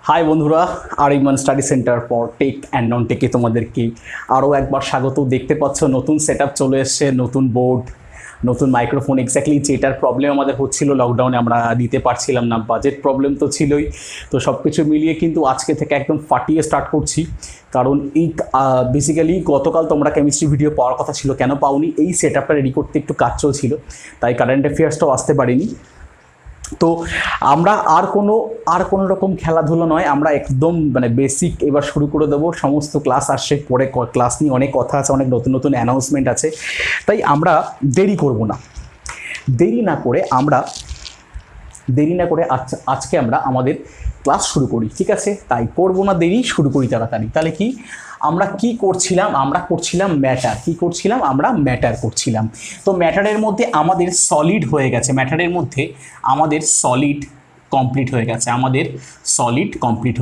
High বন্ধুরা, আরিমান study centre for tech and non টেকে তোমাদেরকে আরও একবার স্বাগত। দেখতে পাচ্ছ নতুন সেট চলে এসছে, নতুন বোর্ড, নতুন মাইক্রোফোন। এক্স্যাক্টলি যেটার প্রবলেম আমাদের হচ্ছিল লকডাউনে, আমরা দিতে পারছিলাম না, বাজেট প্রবলেম তো ছিলই। তো সব কিছু মিলিয়ে কিন্তু আজকে থেকে একদম ফাটিয়ে স্টার্ট করছি, কারণ এই বেসিক্যালি গতকাল তোমরা কেমিস্ট্রি ভিডিও পাওয়ার কথা ছিল, কেন পাওনি? এই সেট আপটা রেডি করতে একটু কাজ চলছিল, তাই কারেন্ট অ্যাফেয়ার্সটাও আসতে পারিনি। তো আমরা আর কোনো রকম খেলাধুলো নয়, আমরা একদম বেসিক এবার শুরু করে দেবো। সমস্ত ক্লাস আসছে, পরে ক্লাস নিয়ে অনেক কথা আছে, অনেক নতুন নতুন অ্যানাউন্সমেন্ট আছে, তাই আমরা দেরি করব না। দেরি না করে আজকে আমরা আমাদের ক্লাস শুরু করি, ঠিক আছে? তাই করবো না দেরি, শুরু করি তাড়াতাড়ি। তাহলে কি আমরা কি করছিলাম? আমরা করছিলাম ম্যাটার। কি করছিলাম? আমরা ম্যাটার করছিলাম। তো ম্যাটারের মধ্যে আমাদের সলিড হয়ে গেছে, ম্যাটারের মধ্যে আমাদের সলিড কমপ্লিট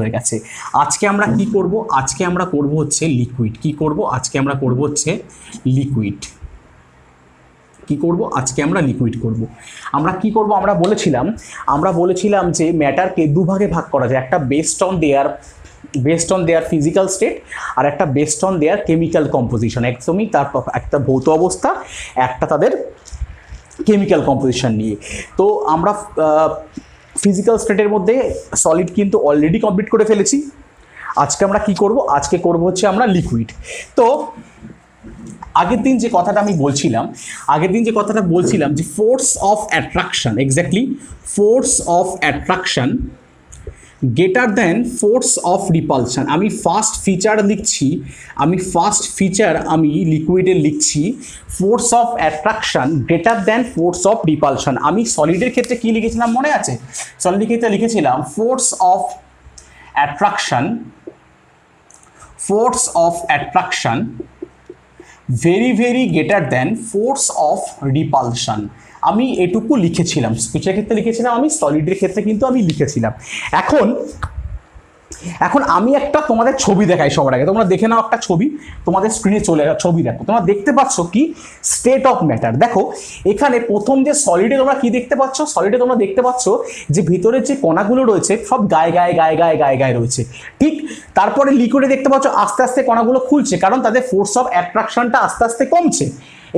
হয়ে গেছে। আজকে আমরা কি করব? আজকে আমরা করব হচ্ছে লিকুইড। কি করব? আজকে আমরা করব হচ্ছে লিকুইড। আজকে আমরা লিকুইড করব। আমরা কি করব? আমরা বলেছিলাম যে ম্যাটারকে দুভাগে ভাগ করা যায়, একটা based on their physical state আর একটা based on their chemical composition. একদমই তার একটা ভৌত অবস্থা, একটা তাদের কেমিক্যাল কম্পোজিশন নিয়ে। তো আমরা ফিজিক্যাল স্টেটের মধ্যে সলিড কিন্তু অলরেডি কমপ্লিট করে ফেলেছি। আজকে আমরা কি করব? আজকে করব হচ্ছে আমরা লিকুইড। তো আগের দিন যে কথাটা বলছিলাম যে force of attraction, exactly force of attraction greater than force of repulsion. আমি ফার্স্ট ফিচার আমি লিকুইডের লিখছি force of attraction greater than force of repulsion. আমি সলিডের ক্ষেত্রে কি লিখেছিলাম মনে আছে? সলিডের ক্ষেত্রে লিখেছিলাম force of attraction very very greater than force of repulsion. আমি এটুকু লিখেছিলাম, স্পিচের ক্ষেত্রে লিখেছিলাম, আমি সলিডের ক্ষেত্রে কিন্তু আমি লিখেছিলাম। এখন আমি একটা তোমাদের ছবি দেখাই সবার আগে, তোমরা দেখে নাও একটা ছবি, তোমাদের স্ক্রিনে চলে গেল। ছবি দেখো, তোমরা দেখতে পাচ্ছ কি? State of matter. দেখো এখানে প্রথম যে সলিডে তোমরা কি দেখতে পাচ্ছ? সলিডে তোমরা দেখতে পাচ্ছ যে ভিতরে যে কণাগুলো রয়েছে সব গায়ে রয়েছে, ঠিক। তারপরে লিকুইডে দেখতে পাচ্ছ আস্তে আস্তে কণাগুলো খুলছে, কারণ তাদের ফোর্স অফ অ্যাট্রাকশনটা আস্তে আস্তে কমছে।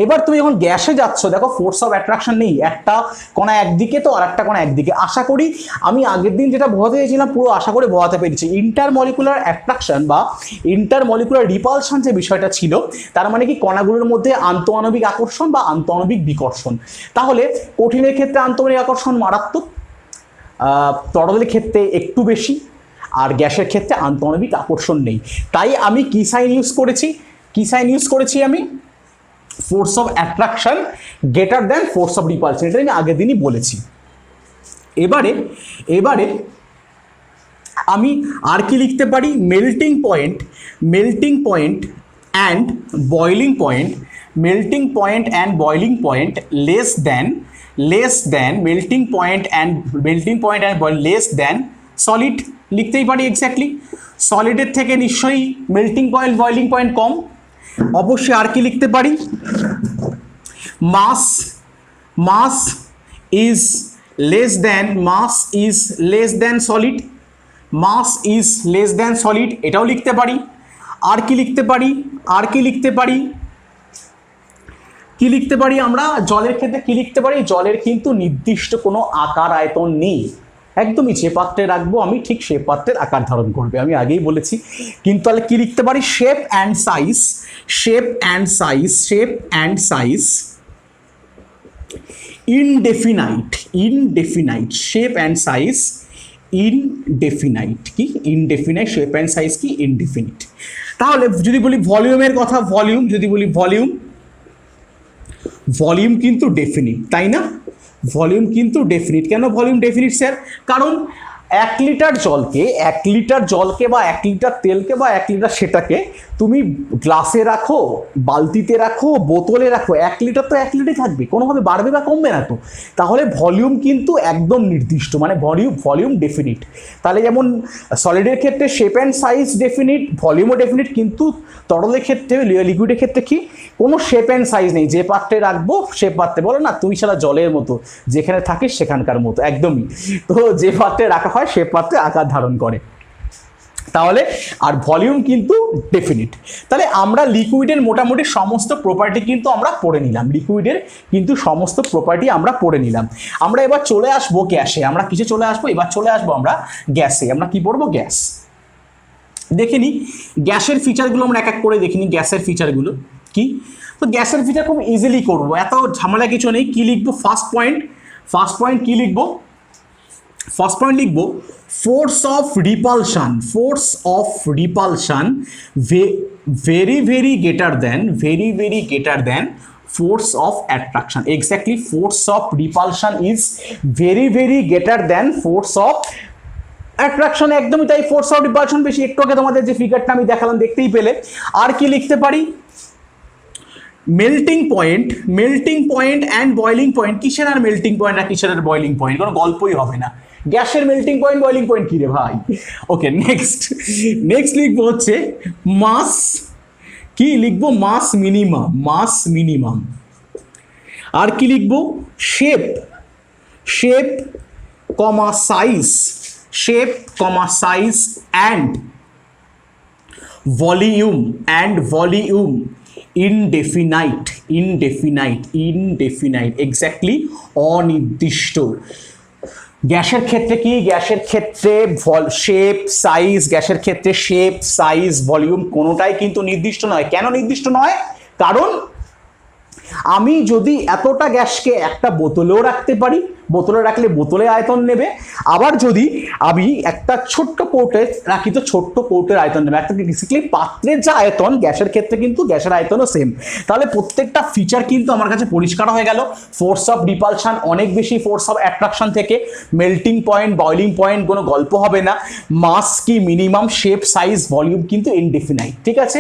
এবার তুমি যখন গ্যাসে যাচ্ছ, দেখো ফোর্স অফ অ্যাট্রাকশন নেই, একটা কণা একদিকে তো আর একটা কণা একদিকে। আশা করি আমি আগের দিন যেটা বোঝাতে চেয়েছিলাম পুরো আশা করে বোঝাতে পেরেছি। ইন্টারমলিকুলার অ্যাট্রাকশন বা ইন্টারমলিকুলার রিপালশন যে বিষয়টা ছিল, তার মানে কি কণাগুলোর মধ্যে আন্তঃআণবিক আকর্ষণ বা আন্তঃআণবিক বিকর্ষণ। তাহলে কঠিনের ক্ষেত্রে আন্তঃআণবিক আকর্ষণ মারাত্মক, তরলের ক্ষেত্রে একটু বেশি, আর গ্যাসের ক্ষেত্রে আন্তঃআণবিক আকর্ষণ নেই। তাই আমি কি সাইন ইউজ করেছি? আমি force of attraction greater than force of repulsion, এটা আমি আগের দিনই বলেছি। এবারে আমি আর কি লিখতে পারি? Melting point and boiling point less than solid লিখতেই পারি। এক্স্যাক্টলি সলিডের থেকে নিশ্চয়ই মেল্টিং পয়েন্ট বয়লিং পয়েন্ট কম। অবশ্যই আর কি লিখতে পারি? Much is less than solid, এটাও লিখতে পারি। আর কি লিখতে পারি? আমরা জলের ক্ষেত্রে কি লিখতে পারি? জলের কিন্তু নির্দিষ্ট কোনো আকার আয়তন নেই, একদমই যে পাত্রে রাখবো আমি ঠিক সে পাত্রের আকার ধারণ করবে, আমি আগেই বলেছি। কিন্তু তাহলে কি লিখতে পারি? Shape and size indefinite shape and size indefinite. কি ইনডেফিনাইট? শেপ অ্যান্ড সাইজ কি ইনডেফিনিট। তাহলে যদি বলি ভলিউমের কথা, ভলিউম কিন্তু ডেফিনিট, তাই না? ভলিউম কিন্তু ডেফিনিট। কেন ভলিউম ডেফিনিট স্যার? কারণ 1 লিটার জলকে বা 1 লিটার তেলকে বা 1 লিটার সেটাকে তুমি গ্লাসে রাখো, বালতিতে রাখো, বোতলে রাখো, 1 লিটার তো 1 লিটারই থাকবে, কোনোভাবে বাড়বে বা কমবে না তো। তাহলে ভলিউম কিন্তু একদম নির্দিষ্ট, মানে ভলিউম ডেফিনিট। তাহলে যেমন সলিডের ক্ষেত্রে শেপ অ্যান্ড সাইজ ডেফিনিট, ভলিউমও ডেফিনিট, কিন্তু তরলের ক্ষেত্রে লিকুইডের ক্ষেত্রে কি কোনো শেপ অ্যান্ড সাইজ নেই। যে পাত্রে রাখবো সে পাত্রে, বলো না তুই সারা জলের মতো, যেখানে থাকিস সেখানকার মতো, একদমই। তো যে পাত্রে রাখা হয় সে পাত্রে আকার ধারণ করে। তাহলে আর ভলিউম কিন্তু ডেফিনিট। তাহলে আমরা লিকুইডের মোটামুটি সমস্ত প্রপার্টি কিন্তু আমরা পড়ে নিলাম, লিকুইডের কিন্তু সমস্ত প্রপার্টি আমরা পড়ে নিলাম। আমরা এবার চলে আসবো গ্যাসে। আমরা কিসে চলে আসবো? এবার চলে আসবো আমরা গ্যাসে। আমরা কি পড়বো? গ্যাস। দেখে নিই গ্যাসের ফিচারগুলো, আমরা এক এক করে দেখে নিই গ্যাসের ফিচারগুলো কি। তো গ্যাসের ফিচার খুব ইজিলি করবো, এত ঝামেলা কিছু নেই। কি লিখবো? ফার্স্ট পয়েন্ট কি লিখবো? ফার্স্ট পয়েন্ট লিখবো force of repulsion, force of repulsion very very greater than force of attraction. Exactly force of repulsion is very very greater than force of attraction. একদমই তাই, ফোর্স অফ রিপালশন বেশি। একটু আগে তোমাদের যে ফিগারটা আমি দেখালাম দেখতেই পেলে। আর কি লিখতে পারি? Melting point and boiling point. কিসের আর মেল্টিং পয়েন্ট আর কিসের আর বয়লিং পয়েন্ট? কোনো গল্পই হবে না। গ্যাসের মেল্টিং পয়েন্ট বয়লিং পয়েন্ট কি রে ভাই? ওকে, নেক্সট লিখবো হচ্ছে মাস। কি লিখবো? মাস মিনিমাম। আর কি লিখবো? Shape comma size and volume indefinite, exactly অনির্দিষ্ট। গ্যাসের ক্ষেত্রে কি? গ্যাসের ক্ষেত্রে শেপ সাইজ ভলিউম কোনোটাই কিন্তু নির্দিষ্ট নয়। কেন নির্দিষ্ট নয়? কারণ আমি যদি এতটা গ্যাসকে একটা বোতলেও রাখতে পারি, বোতলে রাখলে বোতলে আয়তন নেবে। আবার যদি আমি একটা ছোট্ট কৌটে রাখি তো ছোট্ট কৌটের আয়তন নেবে। একটা বেসিক্যালি পাত্রের যা আয়তন, গ্যাসের ক্ষেত্রে কিন্তু গ্যাসের আয়তনও সেম। তাহলে প্রত্যেকটা ফিচার কিন্তু আমার কাছে পরিষ্কার হয়ে গেল। ফোর্স অফ রিপালশন অনেক বেশি ফোর্স অফ অ্যাট্রাকশন থেকে। মেল্টিং পয়েন্ট বয়লিং পয়েন্ট কোনো গল্প হবে না। মাস কি মিনিমাম, শেপ সাইজ ভলিউম কিন্তু ইনডেফিনাইট। ঠিক আছে,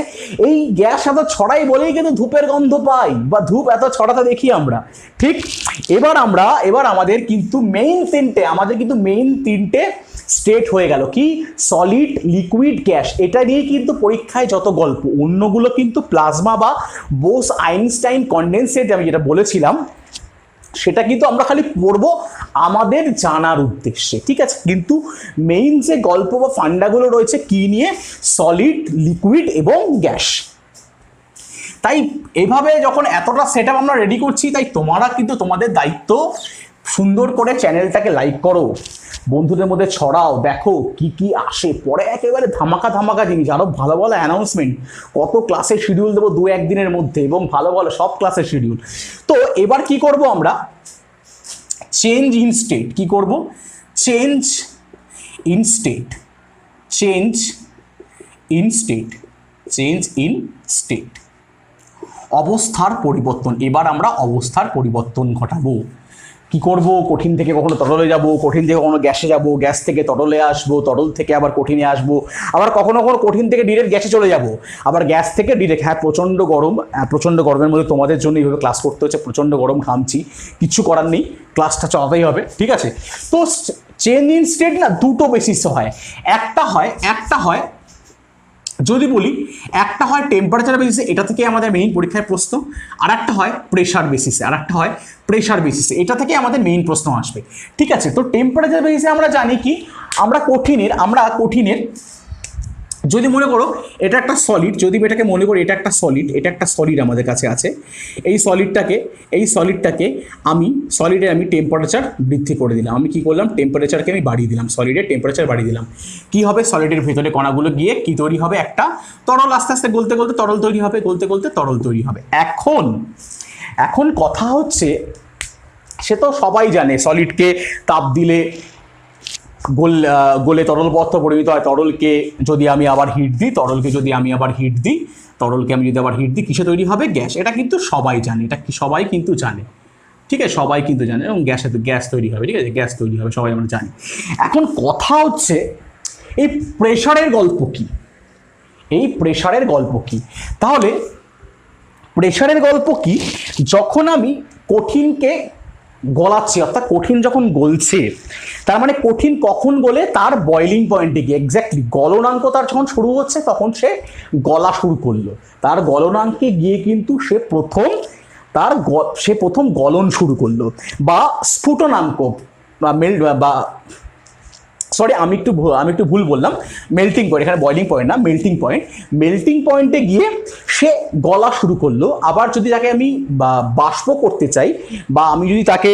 এই গ্যাস এত ছড়াই বলেই কিন্তু ধূপের গন্ধ পাই, বা ধূপ এত ছড়াতে দেখি আমরা। ঠিক, এবার আমাদের কিন্তু মেইন তিনটে স্টেট হয়ে গেল। কি? Solid, liquid, gas. এটা নিয়ে কিন্তু পরীক্ষায় যত গল্প, অন্যগুলো কিন্তু প্লাজমা বা বোস আইনস্টাইন কনডেনসেট আমি যেটা বলেছিলাম সেটা কিন্তু আমরা খালি পড়বো আমাদের জানার উদ্দেশ্যে। ঠিক আছে, কিন্তু মেইন যে গল্প বা ফান্ডাগুলো রয়েছে কি নিয়ে? সলিড, লিকুইড এবং গ্যাস। তাই এইভাবে যখন এতটা সেট আপ আমরা রেডি করছি, তাই তোমরা কিন্তু তোমাদের দায়িত্ব সুন্দর করে চ্যানেলটাকে লাইক করো, বন্ধুদের মধ্যে ছড়াও, দেখো কি কি আসে পরে। একেবারে ধামাকা জিনিস, আরো ভালো অ্যানাউন্সমেন্ট, কত ক্লাসের শিডিউল দেবো 2-1 দিনের মধ্যে, এবং ভালো সব ক্লাসের শিডিউল। তো এবার কি করব আমরা? Change in state. কি করব? চেঞ্জ ইন স্টেট, অবস্থার পরিবর্তন। এবার আমরা অবস্থার পরিবর্তন ঘটাবো। কি করব? কঠিন থেকে কখনো তরলে যাব, কঠিন থেকে কখনো গ্যাসে যাব, গ্যাস থেকে তরলে আসবো, তরল থেকে আবার কঠিনে আসবো, আবার কখনো কঠিন থেকে ডিরেক্ট গ্যাসে চলে যাব, আবার গ্যাস থেকে ডিরেক্ট। হ্যাঁ, প্রচণ্ড গরমের মধ্যে তোমাদের জন্য এইভাবে ক্লাস করতে হচ্ছে, প্রচণ্ড গরম, ঘামছি, কিচ্ছু করার নেই, ক্লাসটা চালাতেই হবে। ঠিক আছে, তো চেঞ্জ ইন স্টেট না দুটো বেসিসে হয়। একটা হয় যদি বলি, একটা হয় টেম্পারেচার বেসিসে, এটা থেকে আমাদের মেইন পরীক্ষায় প্রশ্ন। আর একটা হয় প্রেশার বেসিসে, এটা থেকে আমাদের মেইন প্রশ্ন আসবে। ঠিক আছে, তো টেম্পারেচার বেসিসে আমরা জানি কি? আমরা কঠিনের যদি মনে করো এটা একটা সলিড, যদি এটাকে মনে করি এটা একটা সলিড আমাদের কাছে আছে। এই সলিডটাকে আমি টেম্পারেচার বৃদ্ধি করে দিলাম। আমি কি করলাম? টেম্পারেচারকে আমি বাড়িয়ে দিলাম, সলিডের টেম্পারেচার বাড়িয়ে দিলাম। কি হবে? সলিডের ভেতরে কণাগুলো গিয়ে কি তৈরি হবে? একটা তরল। আস্তে আস্তে গলতে তরল তৈরি হবে। এখন কথা হচ্ছে, সে তো সবাই জানে সলিডকে তাপ দিলে গলে তরল পদার্থ পরিণত হয়। তরলকে যদি আমি আবার হিট দিই, কিসে তৈরি হবে? গ্যাস। এটা কিন্তু সবাই জানে, সবাই কিন্তু জানে। ঠিক আছে, সবাই কিন্তু জানে, এবং গ্যাস তৈরি হবে। ঠিক আছে, গ্যাস তৈরি হবে, সবাই আমরা জানি। এখন কথা হচ্ছে, এই প্রেশারের গল্প কি? তাহলে প্রেশারের গল্প কি? যখন আমি কঠিনকে গলাচ্ছি, অর্থাৎ কঠিন যখন গলছে, তার মানে কঠিন কখন গলে? তার বয়লিং পয়েন্টে গিয়ে। এক্স্যাক্টলি গলনাঙ্ক তার যখন শুরু হচ্ছে তখন সে গলা শুরু করলো। তার গলনাঙ্কে গিয়ে কিন্তু সে প্রথম গলন শুরু করলো, বা স্ফুটনাঙ্ক বা সরি আমি একটু ভুল বললাম, মেল্টিং পয়েন্ট, এখানে বয়লিং পয়েন্ট না, মেল্টিং পয়েন্ট। মেল্টিং পয়েন্টে গিয়ে সে গলা শুরু করলো। আবার যদি তাকে আমি বাষ্প করতে চাই, বা আমি যদি তাকে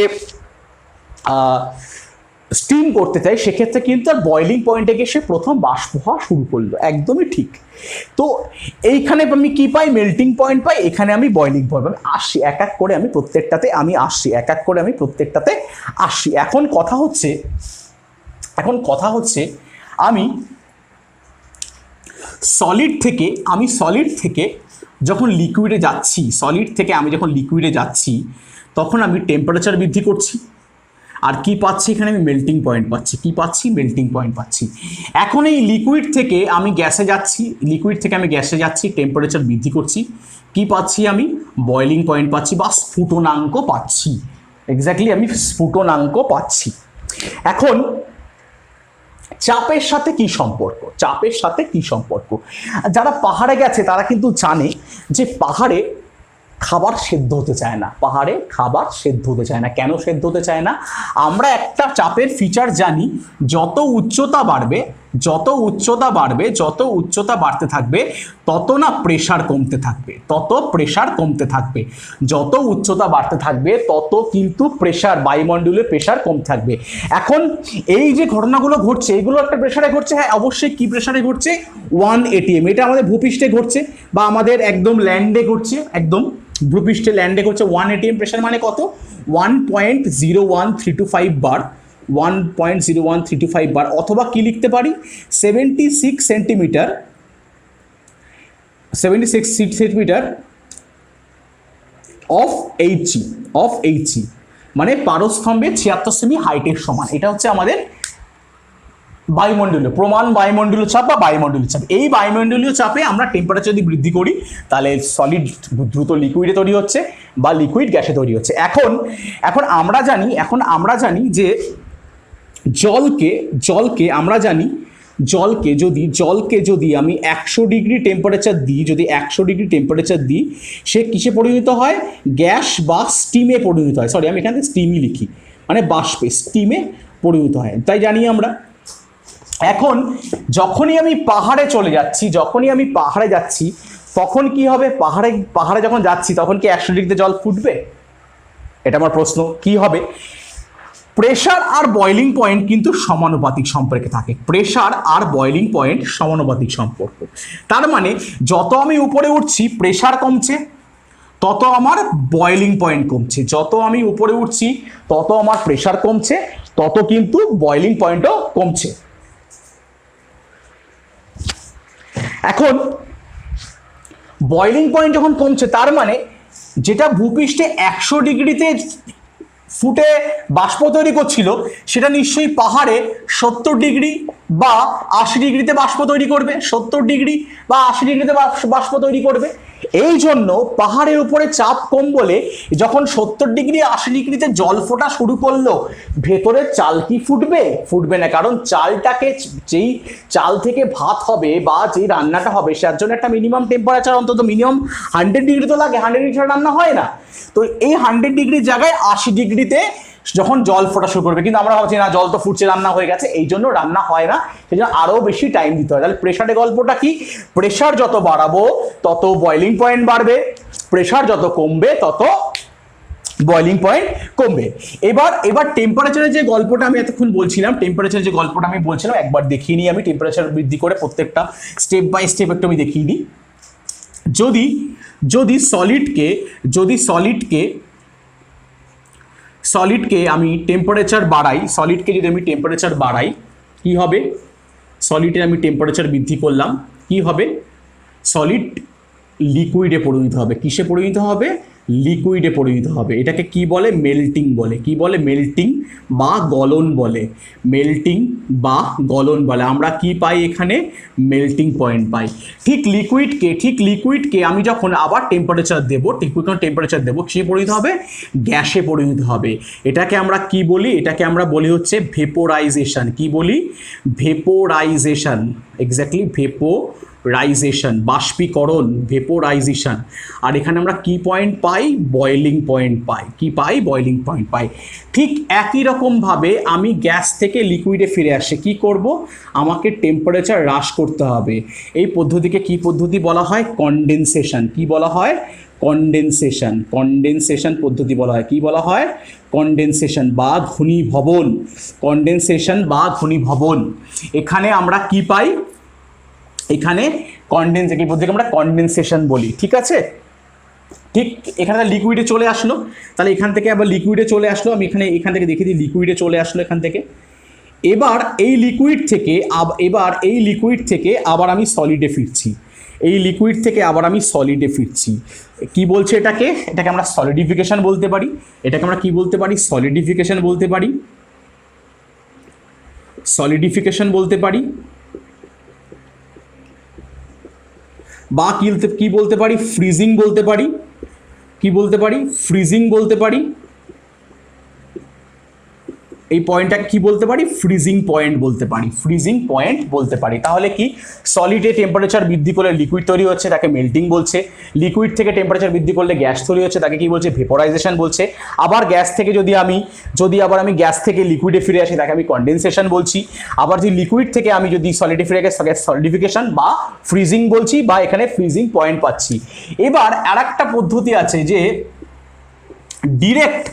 স্টিম করতে চাই, সেক্ষেত্রে কিন্তু আর বয়লিং পয়েন্টে গিয়ে সে প্রথম বাষ্প হওয়া শুরু করলো। একদমই ঠিক। তো এইখানে আমি কি পাই? মেল্টিং পয়েন্ট পাই, এখানে আমি বয়লিং পয়েন্ট পাই। আসছি এক এক করে আমি প্রত্যেকটাতে আসছি। এখন কথা হচ্ছে আমি সলিড থেকে যখন লিকুইডে যাচ্ছি, তখন আমি টেম্পারেচার বৃদ্ধি করছি। আর কি পাচ্ছি এখানে? আমি মেল্টিং পয়েন্ট পাচ্ছি। এখন এই লিকুইড থেকে আমি গ্যাসে যাচ্ছি, টেম্পারেচার বৃদ্ধি করছি। কি পাচ্ছি? আমি বয়লিং পয়েন্ট পাচ্ছি বা স্ফুটনাঙ্ক পাচ্ছি। এক্স্যাক্টলি আমি স্ফুটনাঙ্ক পাচ্ছি। এখন চাপের সাথে কি সম্পর্ক? যারা পাহাড়ে গেছে তারা কিন্তু জানে যে পাহাড়ে খাবার সেদ্ধ হতে চায় না। কেন সেদ্ধ হতে চায় না? আমরা একটা চাপের ফিচার জানি, যত উচ্চতা বাড়বে, যত উচ্চতা বাড়তে থাকবে, তত না প্রেসার কমতে থাকবে, যত উচ্চতা বাড়তে থাকবে তত কিন্তু বায়ুমণ্ডলের প্রেসার কমতে থাকবে। এখন এই যে ঘটনাগুলো ঘটছে, এগুলো একটা প্রেসারে ঘটছে। হ্যাঁ, অবশ্যই কি প্রেসারে ঘটছে? 1 atm। এটা আমাদের ভূপৃষ্ঠে ঘটছে, বা আমাদের একদম ল্যান্ডে ঘটছে, একদম ভূপৃষ্ঠে ল্যান্ডে ঘটছে। 1 atm প্রেসার মানে কত? 1.01325 বার, 1.01325 বার। অথবা কি লিখতে পারি? 76 সেন্টিমিটার অফ এইচজি, মানে পারস্তম্ভে 76 সেমি হাইটের সমান। এটা হচ্ছে আমাদের বায়ুমণ্ডলীয় চাপ বা বায়ুমণ্ডলীয় চাপ। এই বায়ুমণ্ডলীয় চাপে আমরা টেম্পারেচার যদি বৃদ্ধি করি, তাহলে সলিড দ্রুত লিকুইডে তৈরি হচ্ছে বা লিকুইড গ্যাসে তৈরি হচ্ছে। এখন আমরা জানি যে জলকে যদি আমি 100 ডিগ্রি টেম্পারেচার দিই, সে কিসে পরিণত হয়? গ্যাস বা স্টিমে পরিণত হয়। সরি, আমি এখানে স্টিমই লিখি, মানে বাষ্পে, স্টিমে পরিণত হয়, তাই জানি আমরা। এখন যখনই আমি পাহাড়ে যাচ্ছি, তখন কি হবে? পাহাড়ে যখন যাচ্ছি, তখন কি 100 ডিগ্রিতে জল ফুটবে? এটা আমার প্রশ্ন। কি হবে? প্রেসার আর বয়লিং পয়েন্ট কিন্তু সমানুপাতিক সম্পর্কে থাকে। তার মানে যত আমি উপরে উঠছি প্রেসার কমছে, তত আমার বয়লিং পয়েন্ট কমছে। যত আমি উপরে উঠছি তত আমার প্রেসার কমছে, তত কিন্তু বয়লিং পয়েন্টও কমছে। এখন বয়লিং পয়েন্ট যখন কমছে, তার মানে যেটা ভূপৃষ্ঠে 100 ডিগ্রিতে ফুটে বাষ্প তৈরি করছিল, সেটা নিশ্চয়ই পাহাড়ে 70 ডিগ্রি বা 80 ডিগ্রিতে বাষ্প তৈরি করবে। 70 ডিগ্রি বা 80 ডিগ্রিতে বাষ্প তৈরি করবে। এই জন্য পাহাড়ের উপরে চাপ কম বলে যখন 70 ডিগ্রি 80 ডিগ্রিতে জল ফোটা শুরু করলো, ভেতরের চাল কি ফুটবে না। কারণ যেই চাল থেকে ভাত হবে বা যেই রান্নাটা হবে, সেটার জন্য একটা মিনিমাম টেম্পারেচার, অন্তত মিনিমাম 100 ডিগ্রি তো লাগে। 100 ডিগ্রি ছাড়া রান্না হয় না। তো এই 100 ডিগ্রির জায়গায় 80 ডিগ্রিতে যখন জল ফোটা শুরু করবে, কিন্তু আমরা ভাবছি না জল তো ফুটছে, রান্না হয়ে গেছে, এই জন্য রান্না হয় না, সেই জন্য আরো বেশি টাইম দিতে হয়। তাহলে প্রেসারের গল্পটা কি? প্রেসার যত বাড়াবো তত বয়লিং পয়েন্ট বাড়বে, প্রেসার যত কমবে তত বয়লিং পয়েন্ট কমবে। এবার টেম্পারেচারের যে গল্পটা আমি এতক্ষণ বলছিলাম, একবার দেখিয়ে নিই আমি। টেম্পারেচার বৃদ্ধি করে প্রত্যেকটা স্টেপ বাই স্টেপ একটু আমি দেখিয়ে নিই। যদি সলিডকে আমি টেম্পারেচার বাড়াই, কি হবে? সলিডে আমি টেম্পারেচার বৃদ্ধি করলাম, কি হবে? সলিড লিকুইডে পরিণত হবে। কিসে পরিণত হবে? লিকুইডে পরিণত হবে। এটাকে কি বলে? মেল্টিং বলে। কি বলে? মেল্টিং বা গলন বলে। আমরা কি পাই এখানে? মেল্টিং পয়েন্ট পাই। ঠিক লিকুইডকে আমি যখন আবার টেম্পারেচার দেবো, কিসে পরিণত হবে? গ্যাসে পরিণত হবে। এটাকে আমরা কি বলি? এটাকে আমরা বলি হচ্ছে ভেপোরাইজেশন। কি বলি? ভেপোরাইজেশন। এক্স্যাক্টলি ভেপোরাইজেশন, বাষ্পীকরণ, ভেপোরাইজেশন। আর এখানে আমরা কি পয়েন্ট পাই? বয়েলিং পয়েন্ট পাই। কি পাই? বয়েলিং পয়েন্ট পাই। ঠিক একই রকমভাবে আমি গ্যাস থেকে লিকুইডে ফিরে আসে কি করব? আমাকে টেম্পারেচার হ্রাস করতে হবে। এই পদ্ধতিকে কি পদ্ধতি বলা হয়? কনডেনসেশন। কি বলা হয়? কনডেনসেশন। কনডেনসেশন পদ্ধতি বলা হয়। কি বলা হয়? কনডেনসেশন বা ঘনীভবন। কনডেনসেশন বা ঘনীভবন। এখানে আমরা কি পাই? এখানে কনডেন্স, এই পদ্ধতিকে আমরা কনডেনসেশন বলি। ঠিক আছে? ঠিক এখানে লিকুইডে চলে আসলো, তাহলে এখান থেকে আবার লিকুইডে চলে আসলো। আমি এখান থেকে দেখিয়ে দিই, লিকুইডে চলে আসলো এখান থেকে। এবার এই লিকুইড থেকে আবার আমি সলিডে ফিরছি। এই লিকুইড থেকে আবার আমি সলিডে ফিরছি। কি বলছে এটাকে? এটাকে আমরা সলিডিফিকেশন বলতে পারি। এটাকে আমরা কি বলতে পারি? সলিডিফিকেশন বলতে পারি। সলিডিফিকেশন বলতে পারি, বা কি বলতে পারি? ফ্রিজিং বলতে পারি। কি বলতে পারি? ফ্রিজিং বলতে পারি। এই পয়েন্টটাকে কি বলতে পারি? ফ্রিজিং পয়েন্ট বলতে পারি। ফ্রিজিং পয়েন্ট বলতে পারি। তাহলে কি? সলিডে টেম্পারেচার বৃদ্ধি করলে লিকুইড তৈরি হচ্ছে, তাকে মেল্টিং বলছে। লিকুইড থেকে টেম্পারেচার বৃদ্ধি করলে গ্যাস তৈরি হচ্ছে, তাকে কি বলছে? ভেপোরাইজেশন বলছে। আবার গ্যাস থেকে যদি আমি গ্যাস থেকে লিকুইডে ফিরে আসি, তাকে আমি কনডেনসেশন বলছি। আবার যদি লিকুইড থেকে আমি যদি সলিডে ফিরে গেছি, তাকে সলিডিফিকেশন বা ফ্রিজিং বলছি, বা এখানে ফ্রিজিং পয়েন্ট পাচ্ছি। এবার আরেকটা পদ্ধতি আছে যে ডিরেক্ট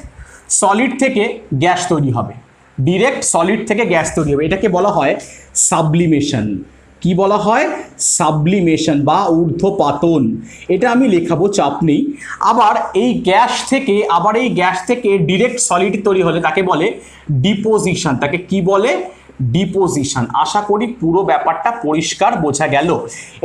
সলিড থেকে গ্যাস তৈরি হবে। ডিরেক্ট সলিড থেকে গ্যাস তৈরি হবে, এটাকে বলা হয় সাবলিমেশন। কি বলা হয়? সাবলিমেশন বা ঊর্ধ্বপাতন। এটা আমি লেখাবো, চাপ নেই। আবার এই গ্যাস থেকে ডিরেক্ট সলিড তৈরি হলে তাকে বলে ডিপোজিশন। তাকে কি বলে? ডিপোজিশন। আশা করি পুরো ব্যাপারটা পরিষ্কার বোঝা গেল।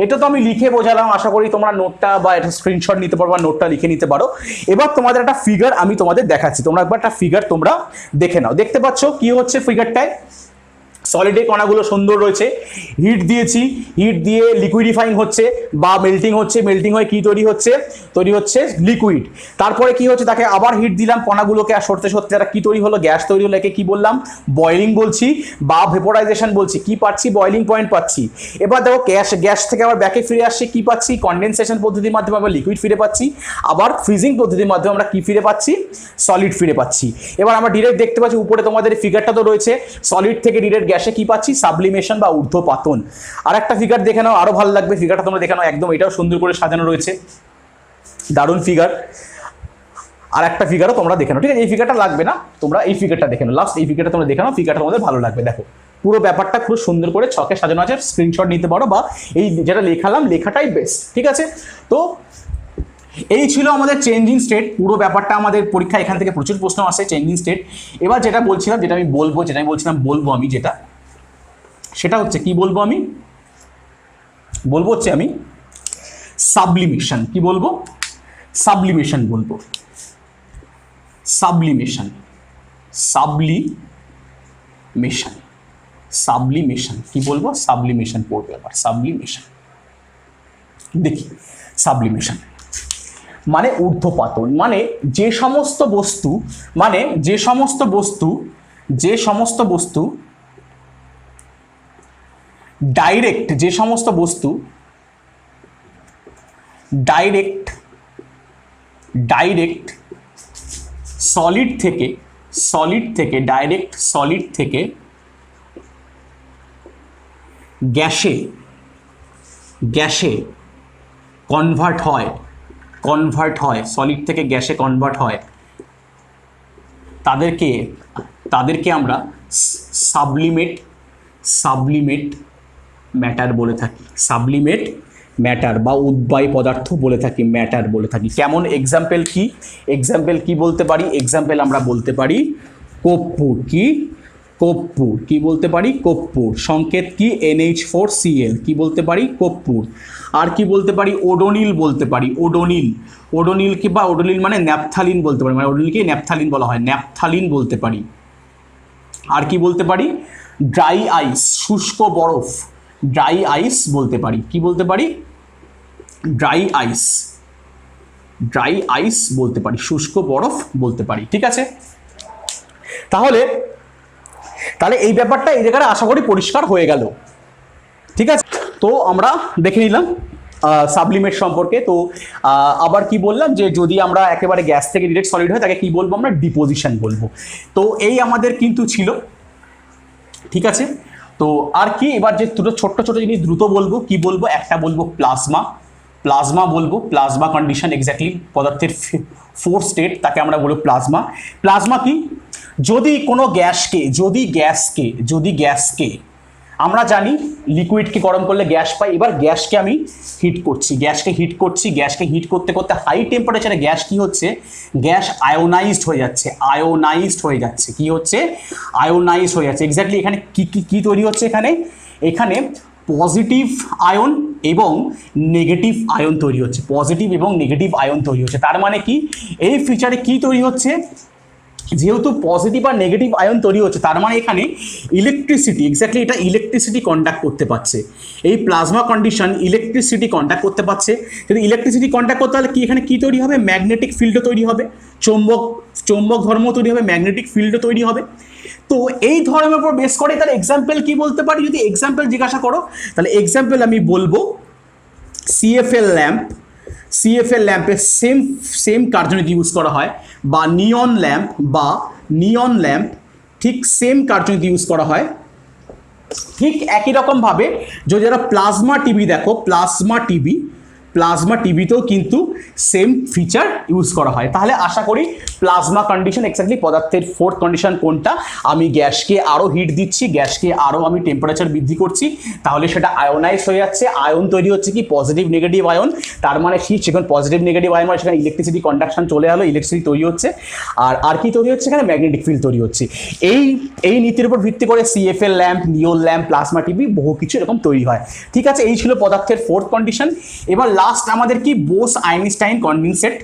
এটা তো আমি লিখে বোঝালাম, আশা করি তোমরা নোটটা বা এটা স্ক্রিনশট নিতে পারো বা নোটটা লিখে নিতে পারো। এবার তোমাদের একটা ফিগার আমি তোমাদের দেখাচ্ছি, তোমরা একবার একটা ফিগার তোমরা দেখে নাও। দেখতে পাচ্ছ কি হচ্ছে ফিগারটায়? সলিডের কণাগুলো সুন্দর রয়েছে, হিট দিয়েছি, হিট দিয়ে লিকুইডিফাইং হচ্ছে বা মেল্টিং হচ্ছে। মেল্টিং হয়ে কি তৈরি হচ্ছে? তৈরি হচ্ছে লিকুইড। তারপরে কি হচ্ছে? তাকে আবার হিট দিলাম কণাগুলোকে, আর সরতে সরতে তারা কি তৈরি হলো? গ্যাস তৈরি হলো। একে কি বললাম? বয়েলিং বলছি বা ভেপোরাইজেশন বলছি। কি পাচ্ছি? বয়েলিং পয়েন্ট পাচ্ছি। এবার দেখো গ্যাস থেকে আবার ব্যাকে ফিরে আসছে, কি পাচ্ছি? কনডেনসেশন পদ্ধতির মাধ্যমে আবার লিকুইড ফিরে পাচ্ছি। আবার ফ্রিজিং পদ্ধতির মাধ্যমে আমরা কি ফিরে পাচ্ছি? সলিড ফিরে পাচ্ছি। এবার আমরা ডিরেক্ট দেখতে পাচ্ছি উপরে তোমাদের ফিগারটা তো রয়েছে, সলিড থেকে ডিরেক্ট গ্যাসে কি পাচ্ছি? সাবলিমেশন বা ঊর্ধ্বপাতন। আর একটা ফিগার দেখে নাও, আরো ভালো লাগবে ফিগারটা তোমরা দেখে নাও, একদম এটাও সুন্দর করে সাজানো রয়েছে, দারুণ ফিগার। আর একটা ফিগারও তোমরা দেখে নাও, ঠিক আছে? এই ফিগারটা লাগবে না, তোমরা এই ফিগারটা দেখে নাও, লাস্ট এই ফিগারটা তোমরা দেখে নাও, ফিগারটা তোমাদের ভালো লাগবে। দেখো পুরো ব্যাপারটা খুব সুন্দর করে ছকে সাজানো আছে, স্ক্রিনশট নিতে পারো, বা এই যেটা লেখালাম লেখাটাই বেস্ট। ঠিক আছে? তো এই ছিল আমাদের চেঞ্জিং স্টেট। পুরো ব্যাপারটা আমাদের পরীক্ষা, এখান থেকে প্রচুর প্রশ্ন আসে চেঞ্জিং স্টেট। এবার যেটা বলছিলাম, যেটা আমি বলবো আমি যেটা, সেটা হচ্ছে কি বলবো? বলবো হচ্ছে আমি সাবলিমেশন। কি বলবো? সাবলিমেশন বলবো। Sublimation, sublimation, sublimation. কি বলবো? সাবলিমেশন পড়বে আবার, সাবলিমেশন। দেখি, সাবলিমেশন মানে ঊর্ধ্বপাতন। মানে যে সমস্ত বস্তু ডাইরেক্ট সলিড থেকে গ্যাসে কনভার্ট হয়, সলিড থেকে গ্যাসে কনভার্ট হয়, তাদেরকে আমরা সাবলিমেট ম্যাটার বলে থাকি। সাবলিমেট ম্যাটার বা উদ্বায়ী পদার্থ বলে থাকি, ম্যাটার বলে থাকি। কেমন? এক্সাম্পল কি বলতে পারি? এক্সাম্পল আমরা বলতে পারি কর্পূর। কি বলতে পারি? কর্পূর। সংকেত কি? NH4Cl। কি বলতে পারি? কর্পূর। আর কি বলতে পারি? ওডোনিল বলতে পারি। ওডোনিল কি, বা ওডোনিল মানে ন্যাপথালিন বলতে পারি, মানে ওডোনিলকে ন্যাপথালিন বলা হয়, ন্যাপথালিন বলতে পারি। আর কি বলতে পারি? ড্রাই আইস, শুষ্ক বরফ, ড্রাই আইস বলতে পারি। কি বলতে পারি? ড্রাই আইস বলতে পারি, শুষ্ক বরফ বলতে পারি। ঠিক আছে? তাহলে এই ব্যাপারটা এই জায়গায় আশা করি পরিষ্কার হয়ে গেল। ঠিক আছে, তো আমরা দেখে নিলাম সাবলিমেট সম্পর্কে। তো আবার কি বললাম যে যদি আমরা একেবারে গ্যাস থেকে ডিরেক্ট সলিড হয় তাকে কি বলবো, আমরা ডিপোজিশন বলবো। তো এই আমাদের কিন্তু ছিল, ঠিক আছে। তো আর কি, এবার যে দুটো ছোট্ট ছোট জিনিস দ্রুত বলবো, কি বলবো, একটা বলবো প্লাজমা, প্লাজমা বলবো, প্লাজমা কন্ডিশন এক্স্যাক্টলি পদার্থের ফোর্থ স্টেট, তাকে আমরা বলবো প্লাজমা। প্লাজমা কি, যদি কোনো গ্যাসকে আমরা জানি লিকুইডকে গরম করলে গ্যাস পাই, এবার গ্যাসকে আমি হিট করছি, গ্যাসকে হিট করতে করতে হাই টেম্পারেচারে গ্যাস কি হচ্ছে, গ্যাস আয়োনাইজড হয়ে যাচ্ছে, কি হচ্ছে, আয়োনাইজড হয়ে যাচ্ছে। এক্স্যাক্টলি এখানে কি তৈরি হচ্ছে, এখানে পজিটিভ আয়ন এবং নেগেটিভ আয়ন তৈরি হচ্ছে, তার মানে কি, এই ফিচারে কি তৈরি হচ্ছে, যেহেতু পজিটিভ আর নেগেটিভ আয়ন তৈরি হচ্ছে, তার মানে এখানে ইলেকট্রিসিটি, এক্স্যাক্টলি এটা ইলেকট্রিসিটি কন্ডাক্ট করতে পারছে, এই প্লাজমা কন্ডিশন ইলেকট্রিসিটি কন্ডাক্ট করতে পারছে। যদি ইলেকট্রিসিটি কন্ডাক্ট করতে হলে কি, এখানে কি তৈরি হবে, ম্যাগনেটিক ফিল্ডও তৈরি হবে, চৌম্বক ধর্ম তৈরি হবে, ম্যাগনেটিক ফিল্ডও তৈরি হবে। তো এই ধর্মের উপর বেস করে তাহলে এক্সাম্পল কি বলতে পারি, যদি এক্সাম্পল জিজ্ঞাসা করো তাহলে এক্সাম্পল আমি বলবো সিএফএল ল্যাম্পে সেম কার্যনীতি ইউজ করা হয়, বা নিয়ন ল্যাম্প ঠিক সেম কার্যনীতি ইউজ করা হয়। ঠিক একই রকমভাবে যদি যারা প্লাজমা টিভি দেখো, প্লাজমা টিভিতেও কিন্তু সেম ফিচার ইউজ করা হয়। তাহলে আশা করি প্লাজমা কন্ডিশন এক্স্যাক্টলি পদার্থের ফোর্থ কন্ডিশন কোনটা, আমি গ্যাসকে আরও হিট দিচ্ছি, গ্যাসকে আরও আমি টেম্পারেচার বৃদ্ধি করছি, তাহলে সেটা আয়োনাইজ হয়ে যাচ্ছে, আয়ন তৈরি হচ্ছে কি পজিটিভ নেগেটিভ আয়ন, তার মানে সেখানে পজিটিভ নেগেটিভ আয়ন মানে সেখানে ইলেকট্রিসিটি কন্ডাকশন চলে এলো, ইলেকট্রিসিটি তৈরি হচ্ছে, আর কি তৈরি হচ্ছে, এখানে ম্যাগনেটিক ফিল্ড তৈরি হচ্ছে। এই নীতির উপর ভিত্তি করে সিএফএল ল্যাম্প, নিয়ন ল্যাম্প, প্লাজমা টিভি বহু কিছু এরকম তৈরি হয়। ঠিক আছে, এই ছিল পদার্থের ফোর্থ কন্ডিশন। এবার লাস্ট আমাদের কি, বোস আইনস্টাইন কনডেনসেট,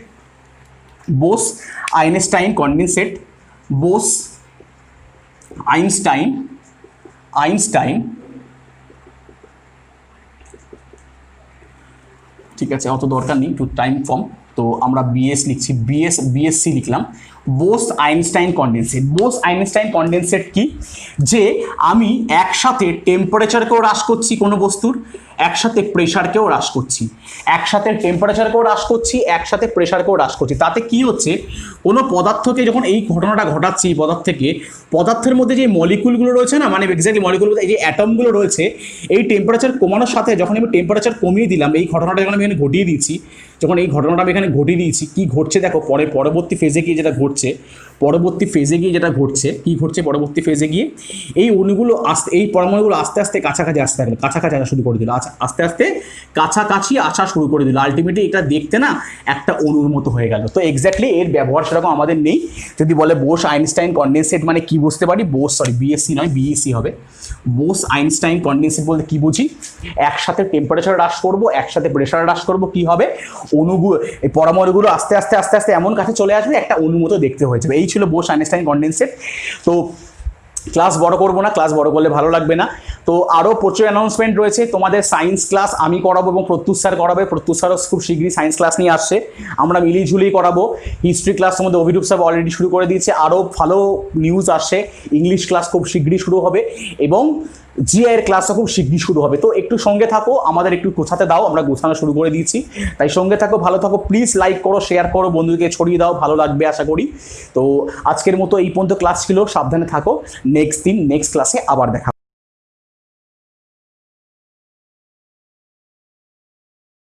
ঠিক আছে, অত দরকার নেই, একটু টাইম কম, তো আমরা বিএসসি লিখলাম। বোস আইনস্টাইন কনডেনসেট কি, যে আমি একসাথে টেম্পারেচারকেও হ্রাস করছি কোনো বস্তুর, একসাথে প্রেশারকেও হ্রাস করছি, একসাথে প্রেশারকেও হ্রাস করছি। তাতে কি হচ্ছে, কোনো পদার্থকে যখন এই ঘটনাটা ঘটাচ্ছি, পদার্থের মধ্যে যে মলিকুলগুলো রয়েছে না, মানে এক্স্যাক্টলি মলিকুল, এই যে অ্যাটমগুলো রয়েছে, এই টেম্পারেচার কমানোর সাথে যখন আমি টেম্পারেচার কমিয়ে দিলাম, এই ঘটনাটা যখন আমি এখানে ঘটিয়ে দিয়েছি, কি ঘটছে দেখো, পরবর্তী ফেজে গিয়ে যেটা ঘটছে, পরবর্তী ফেজে গিয়ে এই অণুগুলো এই পরমাণুগুলো আস্তে আস্তে কাছাকাছি আসা শুরু করে দিল, কাছাকাছি আসা শুরু করে দিল, আলটিমেটলি এটা দেখতে না একটা অণুর মতো হয়ে গেল। তো এক্স্যাক্টলি এর ব্যবহার সেরকম আমাদের নেই। যদি বলে বোস আইনস্টাইন কনডেনসেট মানে কি বুঝতে পারি, বিএসসি নয় বিইসি হবে। বোস আইনস্টাইন কনডেনসেট বলতে কি বুঝি, একসাথে টেম্পারেচার হ্রাস করব, একসাথে প্রেশার হ্রাস করব, কি হবে, এই পরমাণুগুলো আস্তে আস্তে এমন কাছে চলে আসবে, একটা অণুর মতো দেখতে হয়ে যাবে। এই ছিল বোস আইনস্টাইন কনডেনসেট। তো ক্লাস বড় করবো না, ক্লাস বড় করলে ভালো লাগবে না। তো আরও প্রচুর অ্যানাউন্সমেন্ট রয়েছে। তোমাদের সায়েন্স ক্লাস আমি করাবো এবং প্রত্যুষ স্যার করাবে। প্রত্যুষ স্যারও খুব শীঘ্রই সায়েন্স ক্লাস নিয়ে আসছে, আমরা মিলিয়ে করাবো। হিস্ট্রি ক্লাস তোমাদের অভিরূপ স্যার অলরেডি শুরু করে দিয়েছে, আরও ভালো নিউজ আসছে। ইংলিশ ক্লাস খুব শীঘ্রই শুরু হবে এবং জিআই এর ক্লাসও খুব শীঘ্রই শুরু হবে। তো একটু সঙ্গে থাকো, আমাদের একটু গোছাতে দাও, আমরা গোছানো শুরু করে দিয়েছি, তাই সঙ্গে থাকো, ভালো থাকো। প্লিজ লাইক করো, শেয়ার করো, বন্ধুকে ছড়িয়ে দাও, ভালো লাগবে আশা করি। তো আজকের মতো এই পর্যন্ত ক্লাস ছিল, সাবধানে থাকো। নেক্সট ক্লাসে আবার দেখা।